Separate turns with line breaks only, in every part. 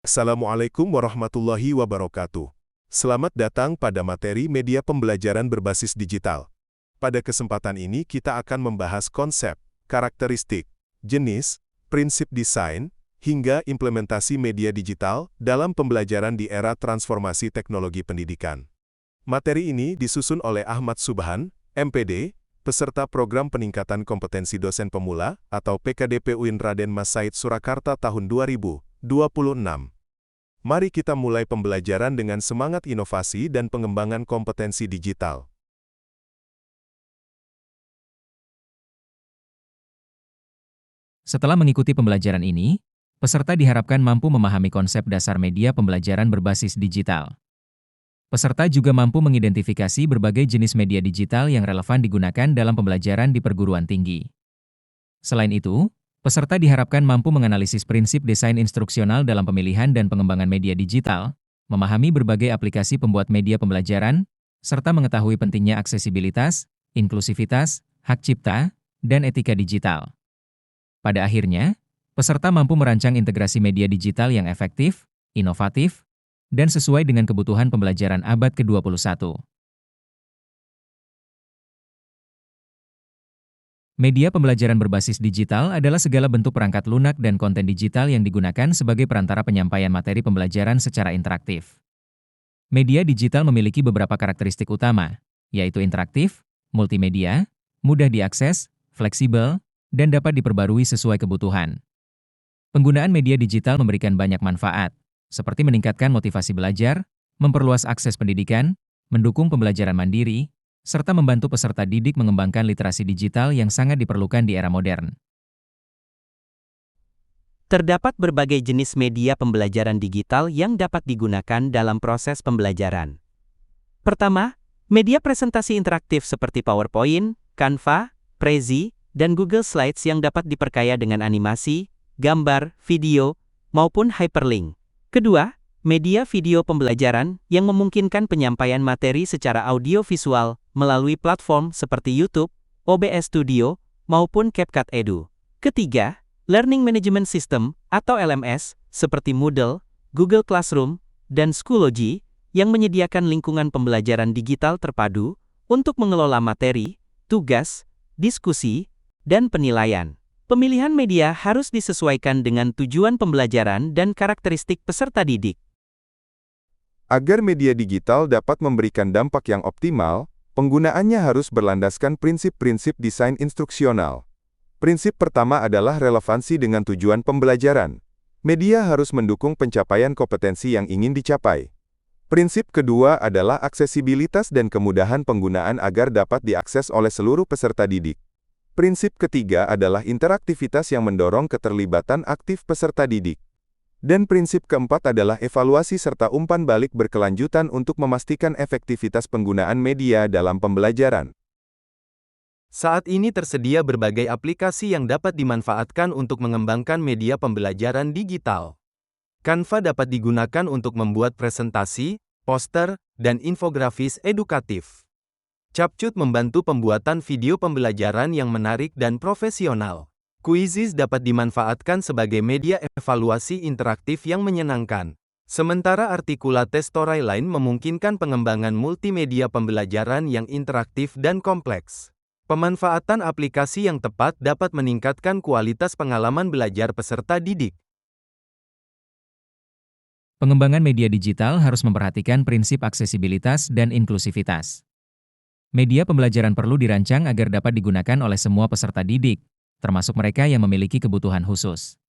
Assalamualaikum warahmatullahi wabarakatuh. Selamat datang pada materi media pembelajaran berbasis digital. Pada kesempatan ini kita akan membahas konsep, karakteristik, jenis, prinsip desain, hingga implementasi media digital dalam pembelajaran di era transformasi teknologi pendidikan. Materi ini disusun oleh Ahmad Subhan, MPD, peserta Program Peningkatan Kompetensi Dosen Pemula atau PKDP UIN Raden Mas Said Surakarta tahun 2026. Mari kita mulai pembelajaran dengan semangat inovasi dan pengembangan kompetensi digital.
Setelah mengikuti pembelajaran ini, peserta diharapkan mampu memahami konsep dasar media pembelajaran berbasis digital. Peserta juga mampu mengidentifikasi berbagai jenis media digital yang relevan digunakan dalam pembelajaran di perguruan tinggi. Selain itu, peserta diharapkan mampu menganalisis prinsip desain instruksional dalam pemilihan dan pengembangan media digital, memahami berbagai aplikasi pembuat media pembelajaran, serta mengetahui pentingnya aksesibilitas, inklusivitas, hak cipta, dan etika digital. Pada akhirnya, peserta mampu merancang integrasi media digital yang efektif, inovatif, dan sesuai dengan kebutuhan pembelajaran abad ke-21. Media pembelajaran berbasis digital adalah segala bentuk perangkat lunak dan konten digital yang digunakan sebagai perantara penyampaian materi pembelajaran secara interaktif. Media digital memiliki beberapa karakteristik utama, yaitu interaktif, multimedia, mudah diakses, fleksibel, dan dapat diperbarui sesuai kebutuhan. Penggunaan media digital memberikan banyak manfaat, seperti meningkatkan motivasi belajar, memperluas akses pendidikan, mendukung pembelajaran mandiri, serta membantu peserta didik mengembangkan literasi digital yang sangat diperlukan di era modern.
Terdapat berbagai jenis media pembelajaran digital yang dapat digunakan dalam proses pembelajaran. Pertama, media presentasi interaktif seperti PowerPoint, Canva, Prezi, dan Google Slides yang dapat diperkaya dengan animasi, gambar, video, maupun hyperlink. Kedua, media video pembelajaran yang memungkinkan penyampaian materi secara audio-visual melalui platform seperti YouTube, OBS Studio, maupun CapCut Edu. Ketiga, Learning Management System atau LMS seperti Moodle, Google Classroom, dan Schoology yang menyediakan lingkungan pembelajaran digital terpadu untuk mengelola materi, tugas, diskusi, dan penilaian. Pemilihan media harus disesuaikan dengan tujuan pembelajaran dan karakteristik peserta didik.
Agar media digital dapat memberikan dampak yang optimal, penggunaannya harus berlandaskan prinsip-prinsip desain instruksional. Prinsip pertama adalah relevansi dengan tujuan pembelajaran. Media harus mendukung pencapaian kompetensi yang ingin dicapai. Prinsip kedua adalah aksesibilitas dan kemudahan penggunaan agar dapat diakses oleh seluruh peserta didik. Prinsip ketiga adalah interaktivitas yang mendorong keterlibatan aktif peserta didik. Dan prinsip keempat adalah evaluasi serta umpan balik berkelanjutan untuk memastikan efektivitas penggunaan media dalam pembelajaran.
Saat ini tersedia berbagai aplikasi yang dapat dimanfaatkan untuk mengembangkan media pembelajaran digital. Canva dapat digunakan untuk membuat presentasi, poster, dan infografis edukatif. Capcut membantu pembuatan video pembelajaran yang menarik dan profesional. Quizizz dapat dimanfaatkan sebagai media evaluasi interaktif yang menyenangkan. Sementara Articulates Storyline memungkinkan pengembangan multimedia pembelajaran yang interaktif dan kompleks. Pemanfaatan aplikasi yang tepat dapat meningkatkan kualitas pengalaman belajar peserta didik.
Pengembangan media digital harus memperhatikan prinsip aksesibilitas dan inklusivitas. Media pembelajaran perlu dirancang agar dapat digunakan oleh semua peserta didik, termasuk mereka yang memiliki kebutuhan khusus.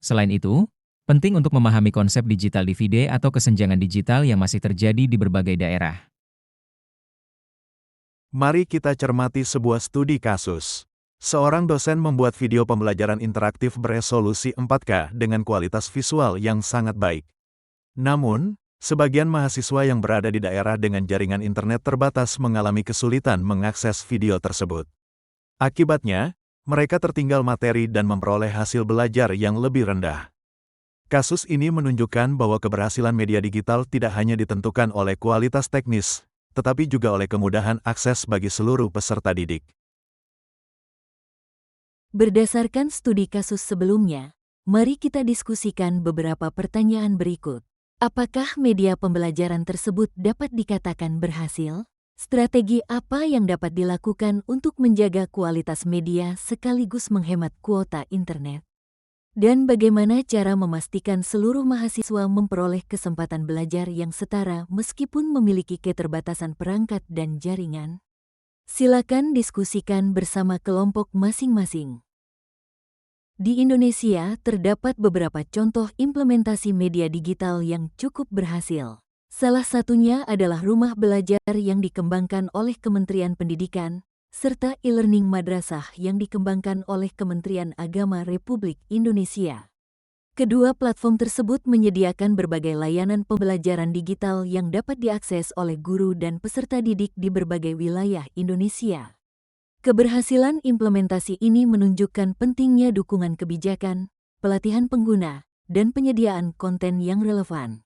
Selain itu, penting untuk memahami konsep digital divide atau kesenjangan digital yang masih terjadi di berbagai daerah.
Mari kita cermati sebuah studi kasus. Seorang dosen membuat video pembelajaran interaktif beresolusi 4K dengan kualitas visual yang sangat baik. Namun, sebagian mahasiswa yang berada di daerah dengan jaringan internet terbatas mengalami kesulitan mengakses video tersebut. Akibatnya, mereka tertinggal materi dan memperoleh hasil belajar yang lebih rendah. Kasus ini menunjukkan bahwa keberhasilan media digital tidak hanya ditentukan oleh kualitas teknis, tetapi juga oleh kemudahan akses bagi seluruh peserta didik.
Berdasarkan studi kasus sebelumnya, Mari kita diskusikan beberapa pertanyaan berikut. Apakah media pembelajaran tersebut dapat dikatakan berhasil? Strategi apa yang dapat dilakukan untuk menjaga kualitas media sekaligus menghemat kuota internet? Dan bagaimana cara memastikan seluruh mahasiswa memperoleh kesempatan belajar yang setara meskipun memiliki keterbatasan perangkat dan jaringan? Silakan diskusikan bersama kelompok masing-masing. Di Indonesia, terdapat beberapa contoh implementasi media digital yang cukup berhasil. Salah satunya adalah rumah belajar yang dikembangkan oleh Kementerian Pendidikan, serta e-learning madrasah yang dikembangkan oleh Kementerian Agama Republik Indonesia. Kedua platform tersebut menyediakan berbagai layanan pembelajaran digital yang dapat diakses oleh guru dan peserta didik di berbagai wilayah Indonesia. Keberhasilan implementasi ini menunjukkan pentingnya dukungan kebijakan, pelatihan pengguna, dan penyediaan konten yang relevan.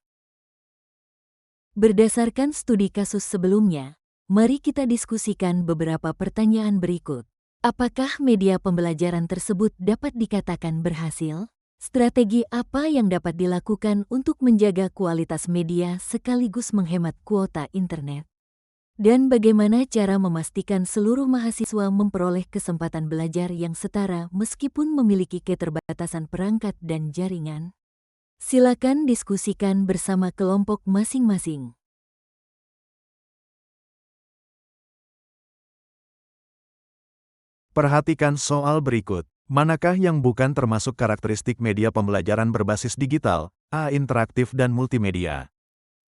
Berdasarkan studi kasus sebelumnya, mari kita diskusikan beberapa pertanyaan berikut. Apakah media pembelajaran tersebut dapat dikatakan berhasil? Strategi apa yang dapat dilakukan untuk menjaga kualitas media sekaligus menghemat kuota internet? Dan bagaimana cara memastikan seluruh mahasiswa memperoleh kesempatan belajar yang setara meskipun memiliki keterbatasan perangkat dan jaringan? Silakan diskusikan bersama kelompok masing-masing.
Perhatikan soal berikut. Manakah yang bukan termasuk karakteristik media pembelajaran berbasis digital? A. Interaktif dan multimedia.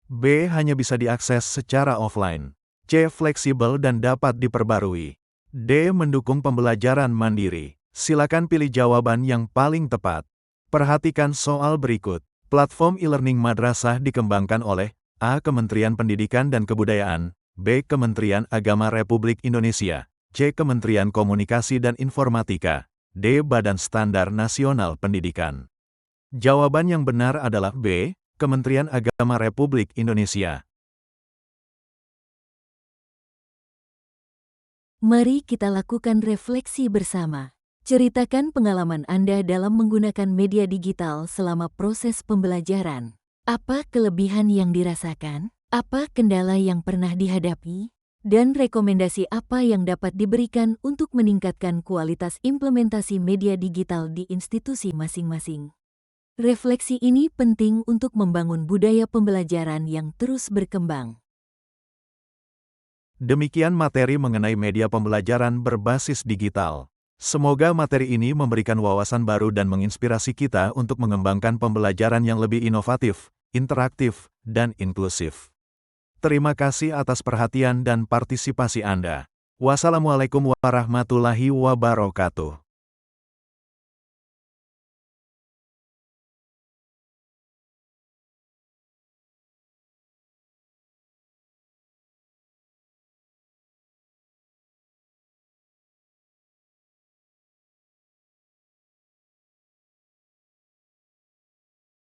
B. Hanya bisa diakses secara offline. C. Fleksibel dan dapat diperbarui. D. Mendukung pembelajaran mandiri. Silakan pilih jawaban yang paling tepat. Perhatikan soal berikut. Platform e-learning madrasah dikembangkan oleh A. Kementerian Pendidikan dan Kebudayaan, B. Kementerian Agama Republik Indonesia, C. Kementerian Komunikasi dan Informatika, D. Badan Standar Nasional Pendidikan. Jawaban yang benar adalah B. Kementerian Agama Republik Indonesia.
Mari kita lakukan refleksi bersama. Ceritakan pengalaman Anda dalam menggunakan media digital selama proses pembelajaran. Apa kelebihan yang dirasakan? Apa kendala yang pernah dihadapi? Dan rekomendasi apa yang dapat diberikan untuk meningkatkan kualitas implementasi media digital di institusi masing-masing? Refleksi ini penting untuk membangun budaya pembelajaran yang terus berkembang.
Demikian materi mengenai media pembelajaran berbasis digital. Semoga materi ini memberikan wawasan baru dan menginspirasi kita untuk mengembangkan pembelajaran yang lebih inovatif, interaktif, dan inklusif. Terima kasih atas perhatian dan partisipasi Anda. Wassalamualaikum warahmatullahi wabarakatuh.